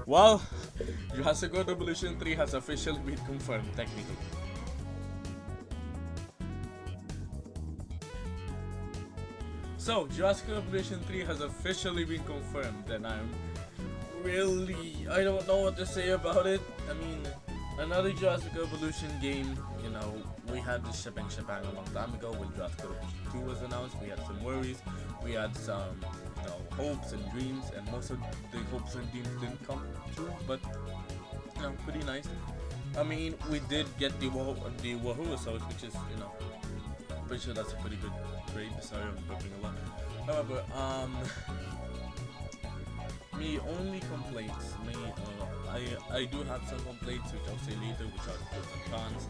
Well, Jurassic World Evolution 3 has officially been confirmed, technically. So, Jurassic World Evolution 3 has officially been confirmed, and I don't know what to say about it. I mean, another Jurassic Evolution game, we had the shipping a long time ago when Jurassic Evolution 2 was announced. We had some worries, we had some hopes and dreams, and most of the hopes and dreams didn't come true, but pretty nice. I mean, we did get the Homalocephale, which is, pretty sure that's a pretty good trade. Sorry, I'm burping a lot. However, me only complaints, I do have some complaints which I'll say later, which are pros and cons,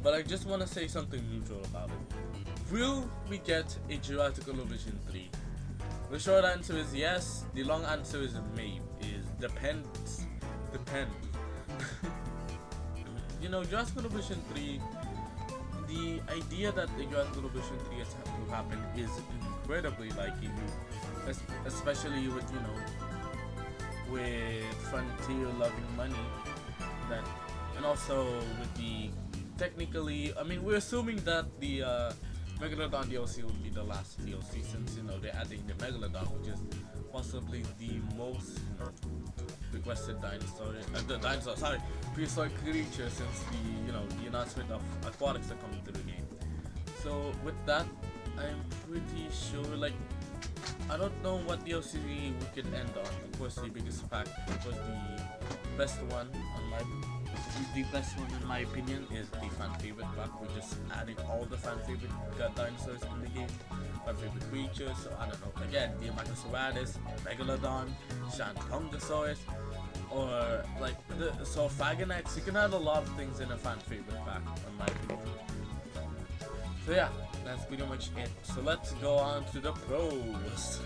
but I just want to say something neutral about it. Will we get a Jurassic Evolution 3? The short answer is yes. The long answer is maybe. Depends. Jurassic Evolution 3. The idea that the Jurassic Evolution 3 has to happen is incredibly likely, especially with Frontier loving money, and also with the technically. I mean, we're assuming that the Megalodon DLC will be the last DLC since they're adding the Megalodon, which is possibly the most requested prehistoric creature since the announcement of aquatics are coming to the game. So with that, I'm pretty sure I don't know what DLC we could end on. Of course, the biggest fact, of course, the best one in my opinion is the fan favorite pack. We're just adding all the fan favorite dinosaurs in the game, fan favorite creatures. So I don't know. Again, the Homalocephale, Megalodon, Cenozoics, or Faganax. You can add a lot of things in a fan favorite pack, in my opinion. So yeah, that's pretty much it. So let's go on to the pros.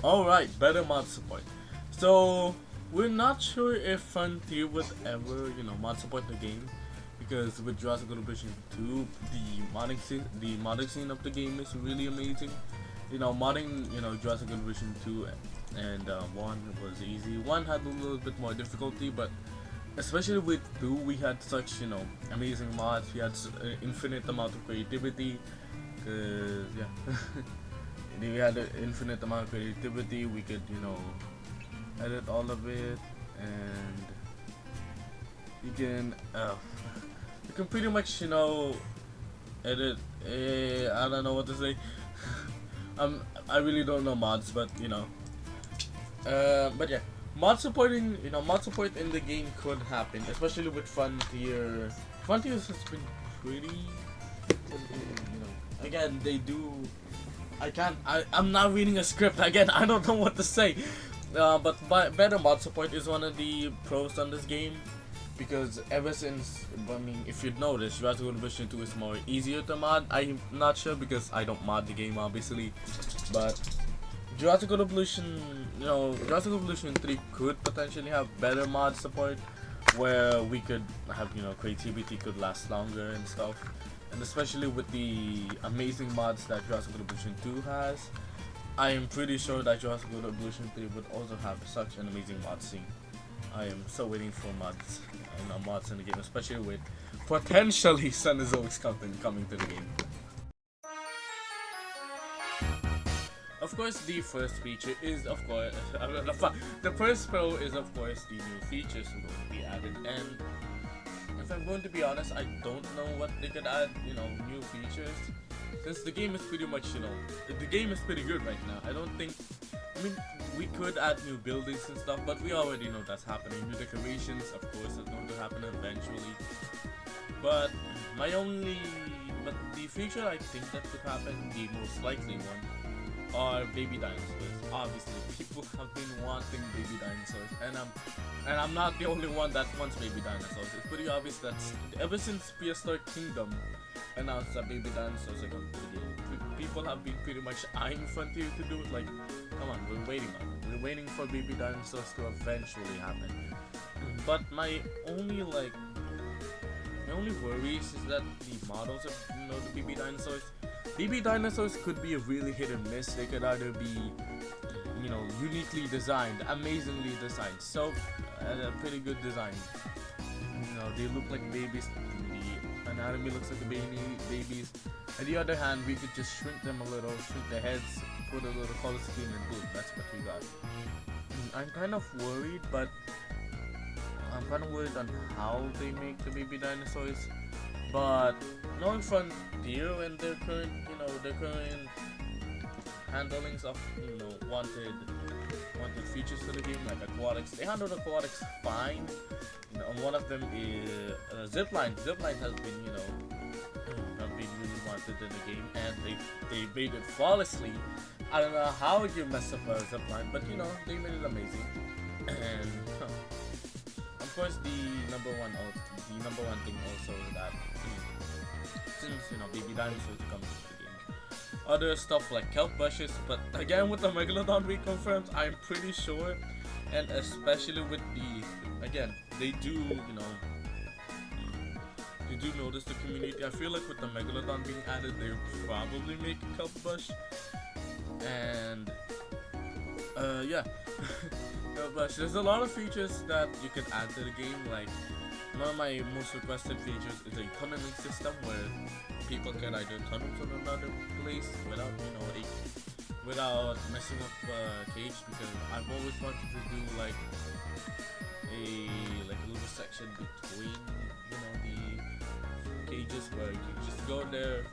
Alright, better mod support. So we're not sure if Frontier would ever, mod support the game, because with Jurassic Evolution 2, the modding scene of the game is really amazing. Modding, Jurassic Evolution 2 and 1 was easy. 1 had a little bit more difficulty, but especially with 2, we had such, amazing mods. We had infinite amount of creativity, cause yeah. We had an infinite amount of creativity. We could, edit all of it, and you can pretty much, edit. I don't know what to say. I really don't know mods, but but yeah, mod support in the game could happen, especially with Frontier. Frontier has been pretty, again, they do. I'm not reading a script again. I don't know what to say. But better mod support is one of the pros on this game, because ever since, if you'd noticed, Jurassic Evolution 2 is more easier to mod. I'm not sure because I don't mod the game, obviously, but Jurassic Evolution 3 could potentially have better mod support, where we could have, creativity could last longer and stuff. And especially with the amazing mods that Jurassic Evolution 2 has, I am pretty sure that Jurassic Evolution 3 would also have such an amazing mod scene. I am so waiting for mods in the game, especially with potentially Cenozoics coming to the game. Of course, the first feature is, the first pro is, of course, the new features going to be added. And if I'm going to be honest, I don't know what they could add, new features. Since the game is pretty much, the game is pretty good right now. We could add new buildings and stuff, but we already know that's happening. New decorations, of course, are going to happen eventually. But the feature I think that could happen, the most likely one, are baby dinosaurs. Obviously, people have been wanting baby dinosaurs, and I'm not the only one that wants baby dinosaurs. It's pretty obvious that ever since Prehistoric Kingdom announced that baby dinosaurs are going to the game, people have been pretty much eyeing Frontier to do it. Like, come on, we're waiting for baby dinosaurs to eventually happen. But my only worries is that the models of the baby dinosaurs, baby dinosaurs could be a really hit and miss. They could either be, uniquely designed, amazingly designed, so a pretty good design. They look like babies. The anatomy looks like the babies. On the other hand, we could just shrink them a little, shrink their heads, put a little color scheme, and boom, that's what we got. I'm kind of worried, but I'm kind of worried on how they make the baby dinosaurs. But knowing Frontier and their current, their current handlings of, wanted features for the game, like aquatics, they handled aquatics fine. And one of them is zipline. Zipline has been, not been really wanted in the game, and they made it flawlessly. I don't know how you mess up a zipline, but they made it amazing. And of course, the number one thing also is that since baby dinosaurs come into the game, other stuff like kelp bushes. But again, with the megalodon reconfirmed, I'm pretty sure, and especially with again, they do notice the community. I feel like with the megalodon being added, they'll probably make a kelp bush. And yeah. But there's a lot of features that you can add to the game. Like one of my most requested features is a tunneling system where people can either tunnel to another place without messing up cage, because I've always wanted to do like a little section between the cages where you just go there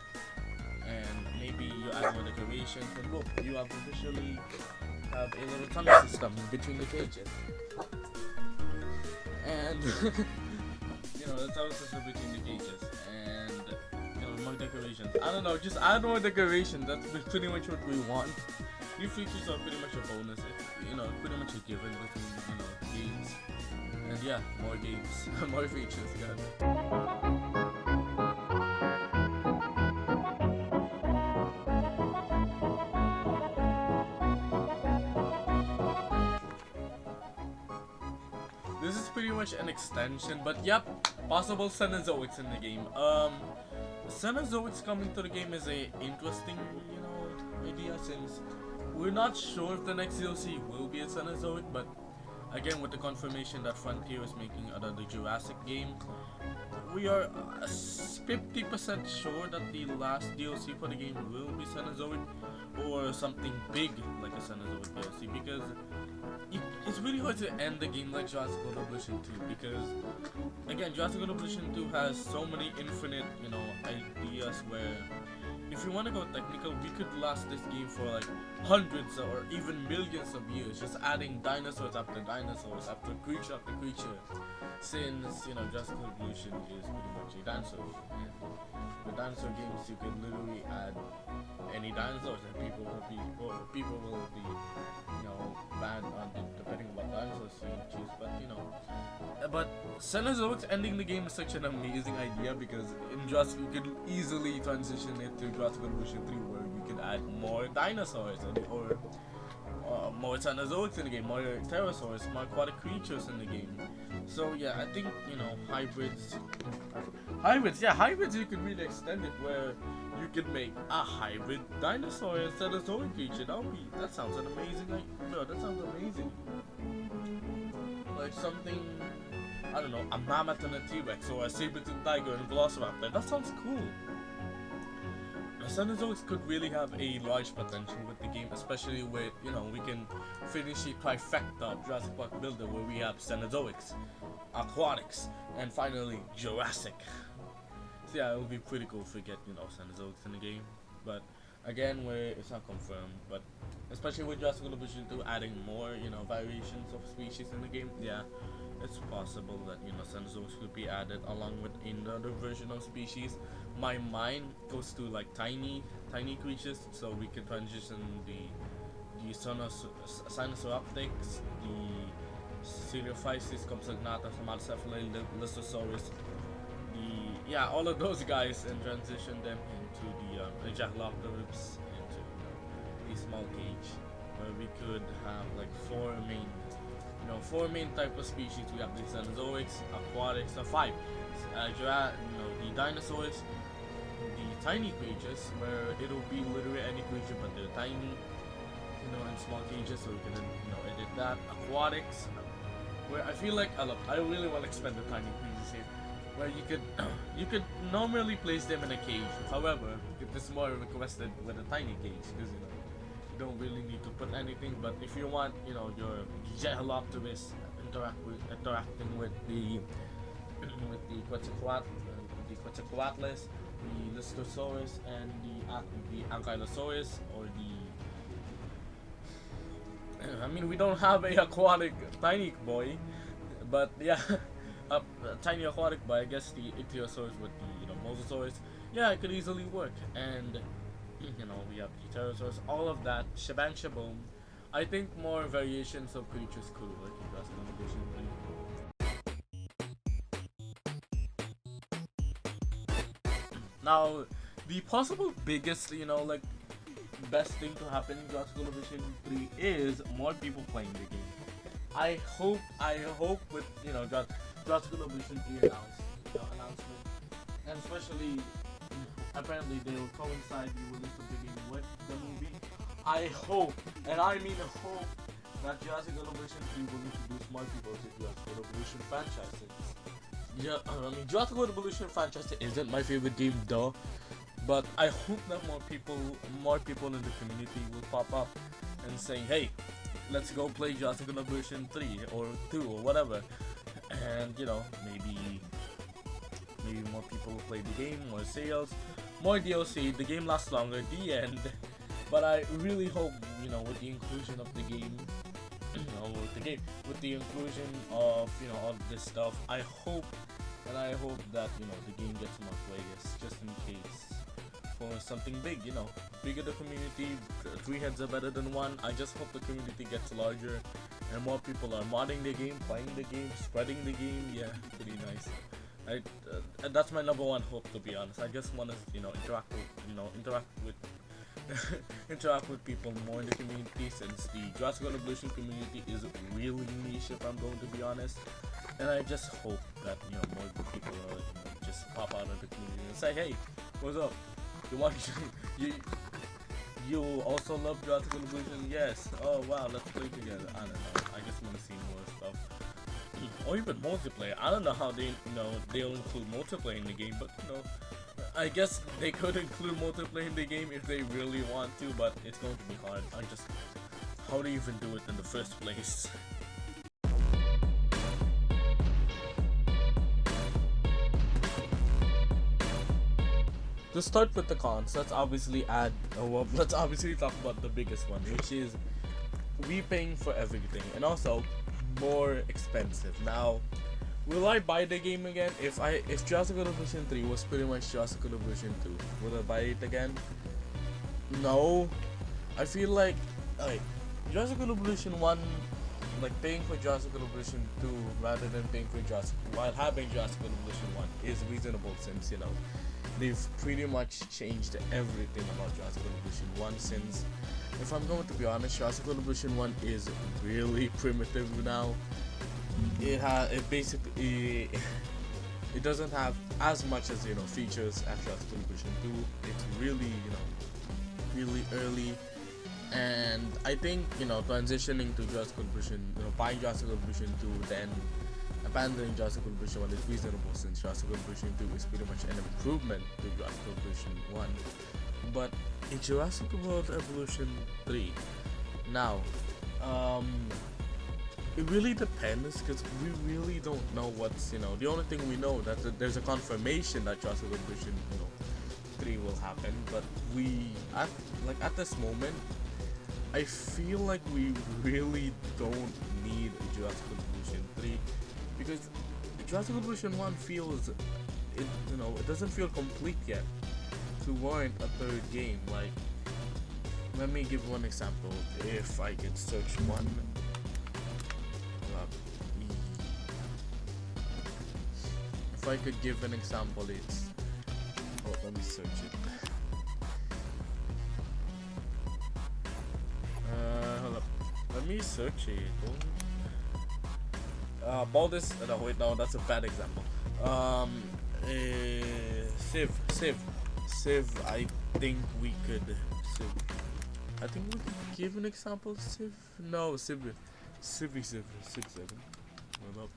and maybe you add more decorations and boom, you have officially have a little tunnel system between the cages. And the tunnel system between the cages and more decorations. I don't know, just add more decorations. That's pretty much what we want. New features are pretty much a bonus. It's pretty much a given between games. And yeah, more games, more features, guys. This is pretty much an extension, but yep, possible Cenozoics in the game. Cenozoics coming to the game is a interesting, idea, since we're not sure if the next DLC will be a Cenozoic, but again, with the confirmation that Frontier is making another Jurassic game, we are 50% sure that the last DLC for the game will be Cenozoic or something big like a Cenozoic DLC, because it's really hard to end the game like Jurassic World Evolution 2, because again, Jurassic World Evolution 2 has so many infinite, ideas where if you want to go technical, we could last this game for like hundreds or even millions of years, just adding dinosaurs after dinosaurs after creature, since Jurassic World Evolution is pretty much a dinosaur game. And with dinosaur games, you can literally add any dinosaurs, and people will be banned on depending on what dinosaurs you choose. But Cenozoics ending the game is such an amazing idea, because in Jurassic you could easily transition it to Jurassic Evolution 3, where you can add more dinosaurs or more Cenozoics in the game, more pterosaurs, more aquatic creatures in the game. So yeah, I think hybrids you could really extend it, where you could make a hybrid dinosaur and Cenozoic creature. That sounds an amazing. That sounds amazing. Like something, I don't know, a mammoth and a T-Rex, or a saber-toothed tiger and a velociraptor. That sounds cool. Cenozoics could really have a large potential with the game, especially with, we can finish the trifecta of Jurassic Park Builder, where we have Cenozoics, aquatics, and finally Jurassic. So yeah, it would be pretty cool if we get, Cenozoics in the game. But again, it's not confirmed, but especially with Jurassic World Evolution 2 adding more, variations of species in the game, yeah, it's possible that, Cenozoics could be added along with another version of species. My mind goes to like tiny creatures, so we can transition the Cenozoics, the Cenozoics, Compsognathus, Homalocephale, Dinosaurus, all of those guys, and transition them into the Ejaclopteryps, into a small cage, where we could have like four main type of species. We have the Cenozoics, aquatics, five. The dinosaurs, the tiny cages where it'll be literally any creature but they're tiny, in small cages, so we can edit that. Aquatics, where I feel like I really want to expand the tiny creatures here, where you could you could normally place them in a cage. However, it is more requested with a tiny cage because you don't really need to put anything. But if you want your Gehalopterus interacting with the Quetzalcoatlus, the Listosaurus, and the Ankylosaurus, or I mean, we don't have a aquatic tiny boy, but yeah, a tiny aquatic boy. I guess the Ichthyosaurus with the Mosasaurus. Yeah, it could easily work, and we have the Pterosaurus, all of that, shebang shaboom. I think more variations of creatures could work in Jurassic Evolution 3. Now, the possible biggest, best thing to happen in Jurassic Evolution 3 is more people playing the game. I hope with Jurassic Evolution 3 announcement, and especially apparently they will coincide the release of the game with the movie. I hope, and I mean hope, that Jurassic Evolution 3 will introduce more people to Jurassic Evolution franchises. Yeah, I mean Jurassic Evolution franchise isn't my favorite game, though. But I hope that more people in the community will pop up and say, hey, let's go play Jurassic Evolution 3 or 2 or whatever. And maybe more people will play the game, more sales, more DLC, the game lasts longer, the end. But I really hope, with the inclusion of the game, with the inclusion of, all this stuff, I hope that, the game gets more players, just in case. For something big, bigger the community, 3 heads are better than 1. I just hope the community gets larger and more people are modding the game, playing the game, spreading the game. Yeah, pretty nice. That's my number one hope, to be honest. I just want to interact with interact with people more in the community, since the Jurassic Evolution community is really niche, if I'm going to be honest. And I just hope that more people just pop out of the community and say, hey, what's up? You also love Jurassic Evolution? Yes. Oh wow, let's play together. I don't know. I just want to see more stuff, or even multiplayer. I don't know how they'll include multiplayer in the game, but I guess they could include multiplayer in the game if they really want to, but it's going to be hard. How do you even do it in the first place? To start with the cons, let's obviously talk about the biggest one, which is repaying for everything, and also more expensive. Now, will I buy the game again? If Jurassic Evolution 3 was pretty much Jurassic Evolution 2, will I buy it again? No. I feel like Jurassic Evolution 1, like paying for Jurassic Evolution 2 rather than paying for while having Jurassic Evolution 1 is reasonable, since they've pretty much changed everything about Jurassic Evolution 1, since, if I'm going to be honest, Jurassic Evolution 1 is really primitive now. It doesn't have as much as features as Jurassic Evolution 2. It's really really early, and I think transitioning to Jurassic Evolution, buying Jurassic Evolution 2, then abandoning Jurassic Evolution 1 is reasonable, since Jurassic Evolution 2 is pretty much an improvement to Jurassic Evolution 1. But in Jurassic World Evolution 3, now, it really depends, because we really don't know what's, the only thing we know that there's a confirmation that Jurassic Evolution 3 will happen, but at this moment, I feel like we really don't need Jurassic Evolution 3, because Jurassic Evolution 1 feels, it doesn't feel complete yet to warrant a third game. Like, let me give one example. If I could search one, if I could give an example, it's, let me search it. Hold up. Let me search it. Baldus. No, wait, no, that's a bad example. Civ, I think we could. Civ. I think we could give an example. Civ. No, Civ 7. Hold up.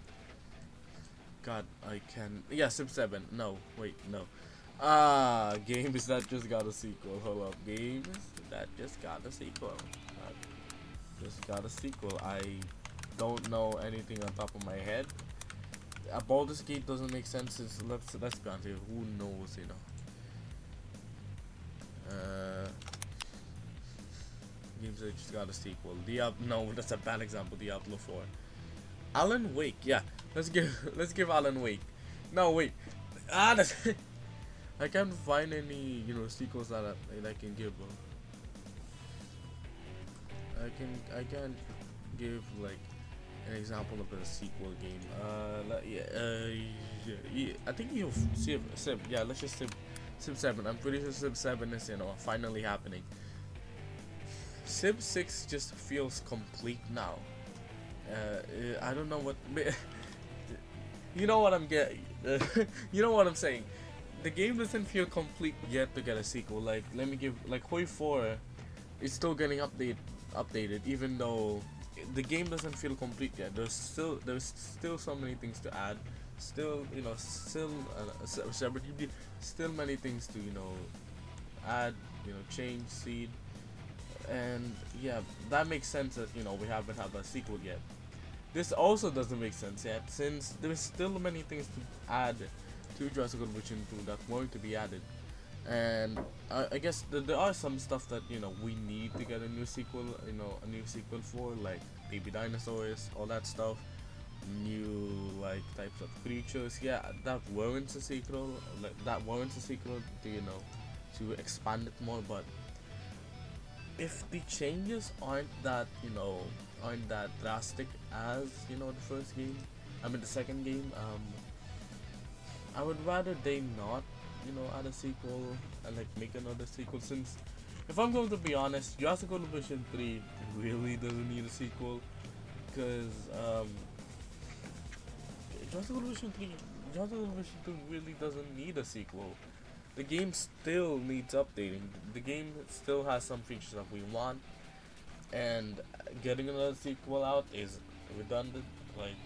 God, I can. Yeah, Civ 7. No, wait, no. Games that just got a sequel. Hold up, games that just got a sequel. Just got a sequel. I don't know anything on top of my head. Baldur's Gate doesn't make sense. Let's be honest here. Who knows, you know? Games that just got a sequel. No, that's a bad example. Diablo 4. Alan Wake. Yeah, let's give Alan Wake. No, wait. That's I can't find any sequels that I can give. Bro. I can't give like an example of a sequel game. Yeah, I think you Civ. Yeah, let's just Civ 7. I'm pretty sure Civ 7 is finally happening. Civ 6 just feels complete now. I don't know what. You know what I'm getting. You know what I'm saying. The game doesn't feel complete yet to get a sequel. Like, let me give like Hoi 4 is still getting updated, even though the game doesn't feel complete yet. There's still so many things to add. Still still many things to add, change, seed, and yeah, that makes sense that we haven't had a sequel yet. This also doesn't make sense yet, since there's still many things to add to Jurassic Evolution 2 that weren't to be added. And I guess there are some stuff that we need to get a new sequel, a new sequel for, like baby dinosaurs, all that stuff, new like types of creatures. Yeah, that warrants a sequel. To expand it more. But if the changes aren't that drastic as the first game, the second game, I would rather they not add a sequel and like make another sequel, since if I'm going to be honest, Jurassic Evolution 3 really doesn't need a sequel, because Jurassic Evolution 2 really doesn't need a sequel. The game still needs updating. The game still has some features that we want, and getting another sequel out is redundant. Like,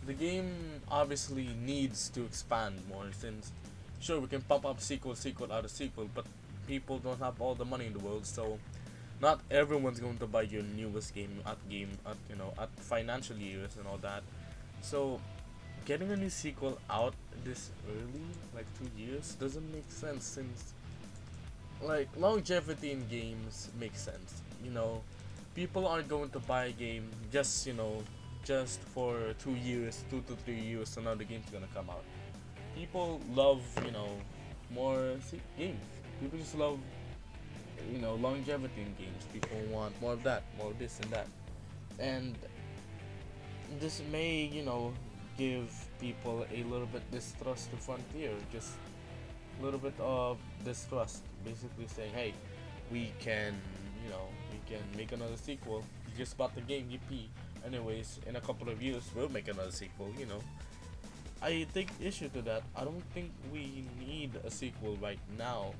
the game obviously needs to expand more, since sure, we can pump up sequel out of sequel, but people don't have all the money in the world, so not everyone's going to buy your newest game at financial years and all that. So getting a new sequel out this early, like 2 years, doesn't make sense, since like longevity in games makes sense. People aren't going to buy a game just for 2 years, 2 to 3 years, so now the game's gonna come out. People love more games. People just love longevity in games. People want more of that, more of this and that, and this may give people a little bit distrust to Frontier, just a little bit of distrust, basically saying, hey, we can make another sequel. You just bought the game, yippee. Anyways, in a couple of years we'll make another sequel. I take issue to that. I don't think we need a sequel right now.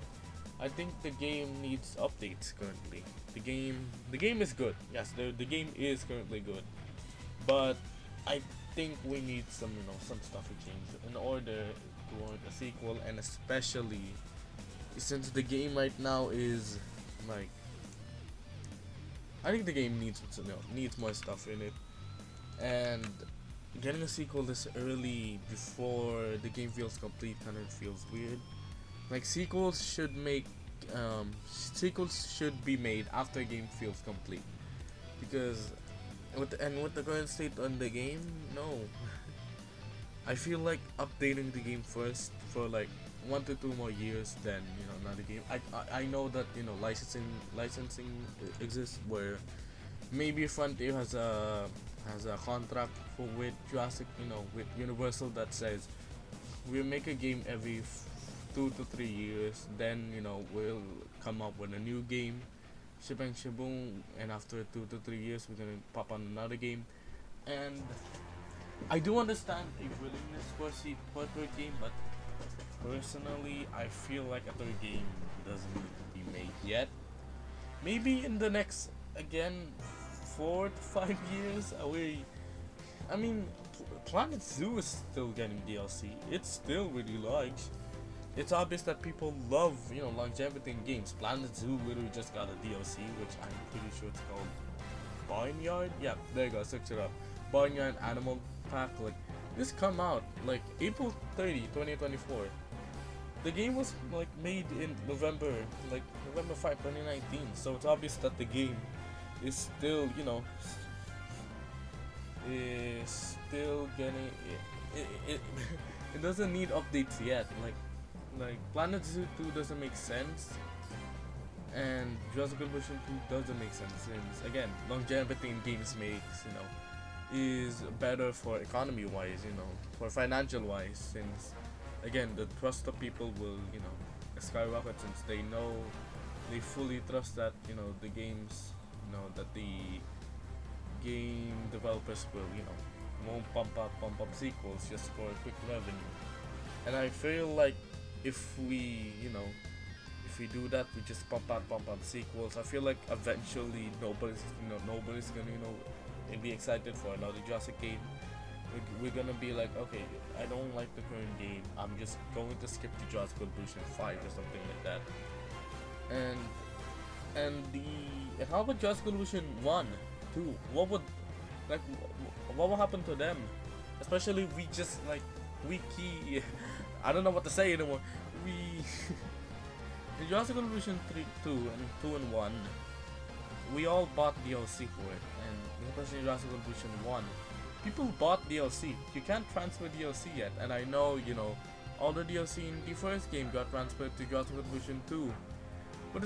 I think the game needs updates currently. The game is good. Yes, the game is currently good, but I think we need some stuff to change in order to warrant a sequel, and especially since the game right now is like, I think the game needs more stuff in it, and getting a sequel this early before the game feels complete kind of feels weird. Like, sequels should be made after a game feels complete, because with the current state on the game, no. I feel like updating the game first for like 1 to 2 more years, then another game. I know that licensing exists, where maybe Frontier has a contract with Jurassic, with Universal, that says we'll make a game every 2 to 3 years, then we'll come up with a new game, shibang shaboom, and after 2 to 3 years we're gonna pop on another game. And I do understand a willingness for a third game, but personally, I feel like a third game doesn't need to be made yet. Maybe in the next, again, 4 to 5 years. I mean, Planet Zoo is still getting DLC. It's still really large. It's obvious that people love, longevity in games. Planet Zoo literally just got a DLC, which I'm pretty sure it's called Barnyard. Yeah, there you go. Search it up. Barnyard Animal Pack. Like, this come out like April 30, 2024. The game was like made in November 5, 2019. So it's obvious that the game is still, is still getting it it doesn't need updates yet. Like Planet Zoo 2 doesn't make sense, and Jurassic Evolution 2 doesn't make sense since again longevity in games makes is better for economy wise, for financial wise, since again the trust of people will skyrocket since they fully trust that the games that the game developers will won't pump up sequels just for quick revenue. And I feel like if we if we do that, we just pump up sequels. I feel like eventually nobody's gonna be excited for another Jurassic game. We're gonna be like, okay, I don't like the current game. I'm just going to skip to Jurassic Evolution 5 or something like that. And how about Jurassic Evolution 1, 2? What would happen to them? Especially we just we key. I don't know what to say anymore. We the Jurassic Evolution 3, 2 and 2 and 1. We all bought DLC for it, and especially Jurassic Evolution 1. People bought DLC. You can't transfer DLC yet, and I know all the DLC in the first game got transferred to Jurassic Evolution 2. But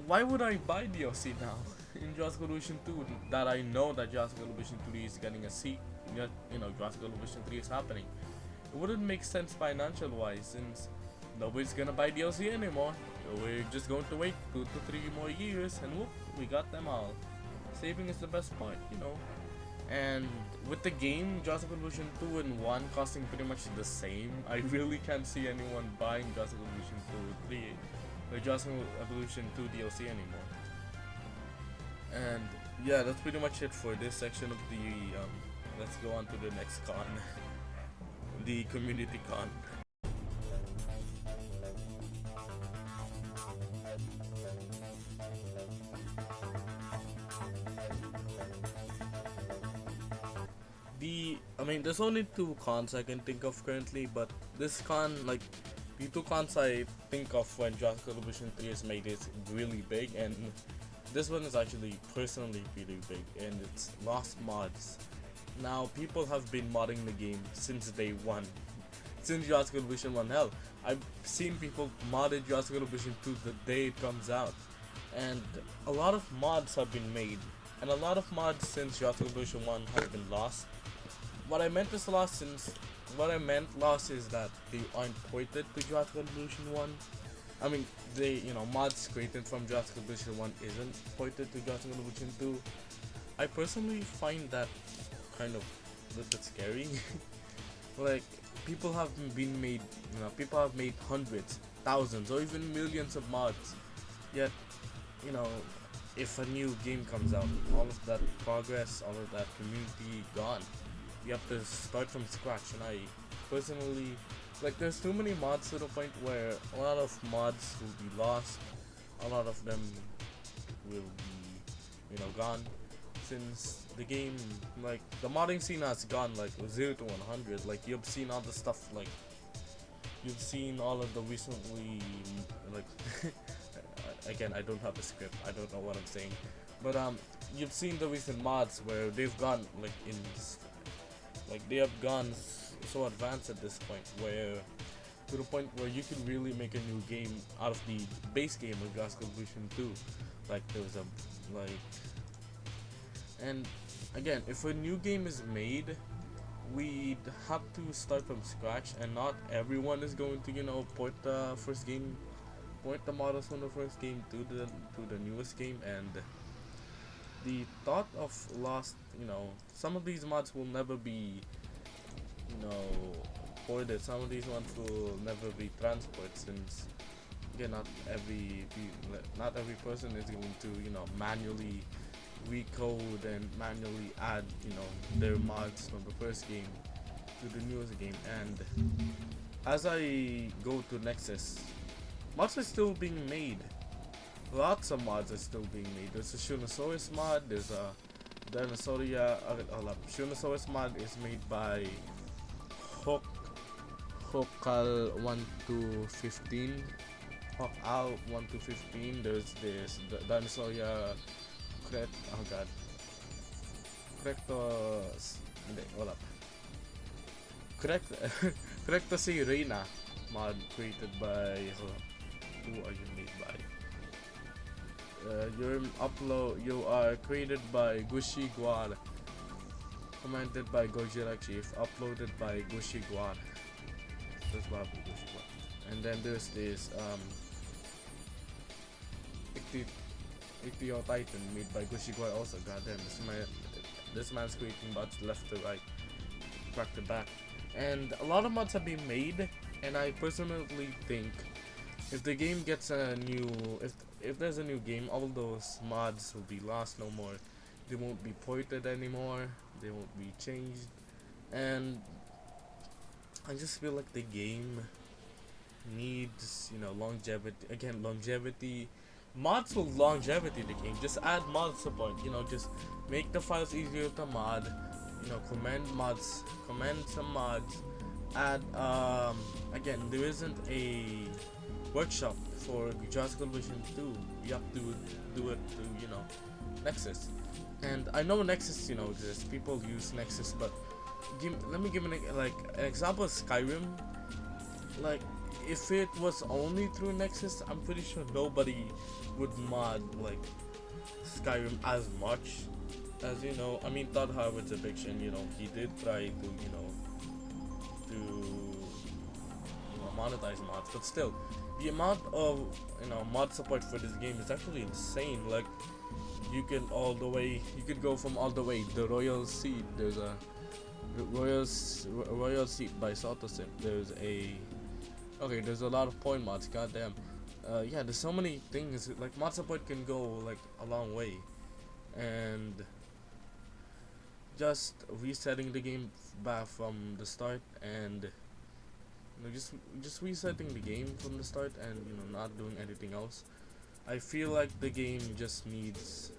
why would I buy DLC now in Jurassic Evolution 2 that I know that Jurassic Evolution 3 is getting a sequel? Jurassic Evolution 3 is happening. It wouldn't make sense financial wise since nobody's gonna buy DLC anymore. We're just going to wait 2 to 3 more years, and whoop, we got them all. Saving is the best part, And with the game, Jurassic Evolution 2 and 1 costing pretty much the same, I really can't see anyone buying Jurassic Evolution 2 3 or Jurassic Evolution 2 DLC anymore. And yeah, that's pretty much it for this section of the let's go on to the next con. The community con. There's only 2 cons I can think of currently, but this con, the 2 cons I think of when Jurassic Evolution 3 is made is really big, and this one is actually personally really big, and it's lost mods. Now, people have been modding the game since day 1. Since Jurassic Evolution 1, hell, I've seen people modded Jurassic Evolution 2 the day it comes out. And a lot of mods have been made, and a lot of mods since Jurassic Evolution 1 have been lost. What I meant lost is that they aren't ported to Jurassic Evolution 1. Mods created from Jurassic Evolution 1 isn't ported to Jurassic Evolution 2. I personally find that kind of a little bit scary. People have made hundreds, thousands, or even millions of mods. Yet, if a new game comes out, all of that progress, all of that community gone. You have to start from scratch, and I personally there's too many mods to the point where a lot of mods will be lost, a lot of them will be gone, since the game the modding scene has gone 0 to 100. You've seen all the stuff, you've seen all of the recently again, I don't have a script, I don't know what I'm saying, but you've seen the recent mods where they've gone they have gone so advanced at this point, to the point where you can really make a new game out of the base game of Jurassic Evolution 2. And again, if a new game is made, we'd have to start from scratch, and not everyone is going to port the models from the first game to the newest game. And the thought of lost, some of these mods will never be, transported. Some of these ones will never be transported since again not every person is going to manually recode and manually add their mods from the first game to the newest game. And as I go to Nexus, mods are still being made. Lots of mods are still being made. There's a Cenozoics mod, there's a Dinosaur. Cenozoics mod is made by Hokal 1 to 15. Hokal 1 to 15. There's this Dinosaur. Oh god. Correct si Reina mod created by who are you made by? You are created by Gushi Guar, commented by Gojira Chief, uploaded by Gushi Guar. That's probably Gushi Guar. And then there's this Ichtio Titan made by Gushi Guar also. Goddamn, this man's creating mods left to right, back to back. And a lot of mods have been made, and I personally think if the game gets a new, if there's a new game, all those mods will be lost no more. They won't be ported anymore. They won't be changed, and I just feel like the game needs longevity. Again, longevity. Mods will longevity the game. Just add mod support. Just make the files easier to mod. Commend some mods. Add again, there isn't a workshop for Jurassic Vision 2. You have to do it through Nexus. And I know Nexus exists. People use Nexus, but let me give an example of Skyrim. Like, if it was only through Nexus, I'm pretty sure nobody would mod like Skyrim as much as I mean, Todd Howard's eviction. He did try to monetize mods, but still, the amount of mod support for this game is actually insane. Like, you could go from all the way the Royal Seat. There's a Royal Seat by Sotosim. There's a lot of point mods. Goddamn. Yeah, there's so many things. Like, mod support can go like a long way, and just resetting the game back from the start, and just resetting the game from the start, and not doing anything else. I feel like the game just needs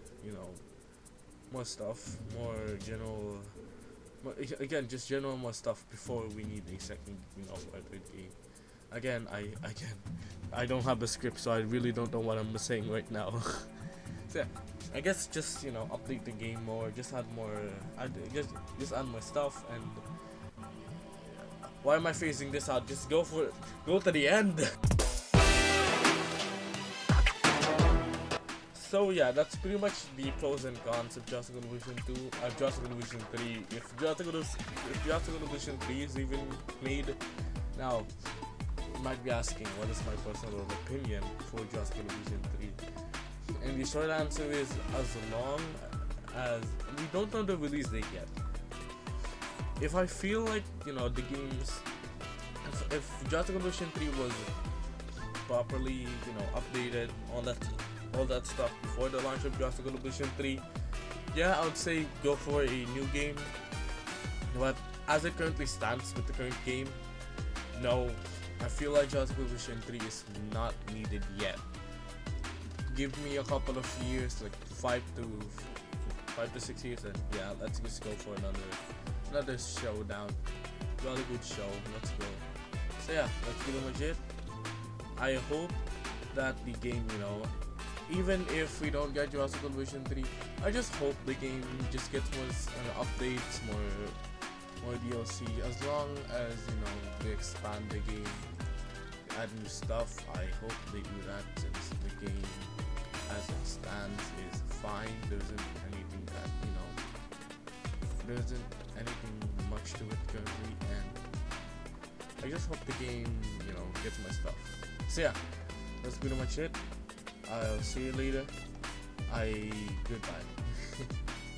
more stuff, more more stuff before we need a second a third game. Again, I don't have a script, so I really don't know what I'm saying right now. So yeah, I guess just update the game more, just add more, just add more stuff. And why am I phasing this out? Just go to the end. So yeah, that's pretty much the pros and cons of Jurassic Vision 2, Jurassic Vision 3. If Jurassic Vision 3 is even made. Now, you might be asking, what is my personal opinion for Jurassic Vision 3? And the short answer is, as long as we don't know the release date yet. If I feel like the games, if Jurassic Vision 3 was properly updated, all that stuff before the launch of Jurassic Vision 3, yeah, I would say go for a new game. But as it currently stands with the current game, no, I feel like Jurassic Vision 3 is not needed yet. Give me a couple of years, like 5 to 6 years, and yeah, let's just go for another showdown. Really good show. Let's go. So yeah, that's pretty much it. I hope that the game, even if we don't get Jurassic Vision 3, I just hope the game just gets more updates, more DLC. As long as they expand the game, add new stuff, I hope they do that, since the game as it stands is fine. There isn't anything much to it currently, and I just hope the game gets my stuff. So yeah, that's pretty much it. I'll see you later. Goodbye.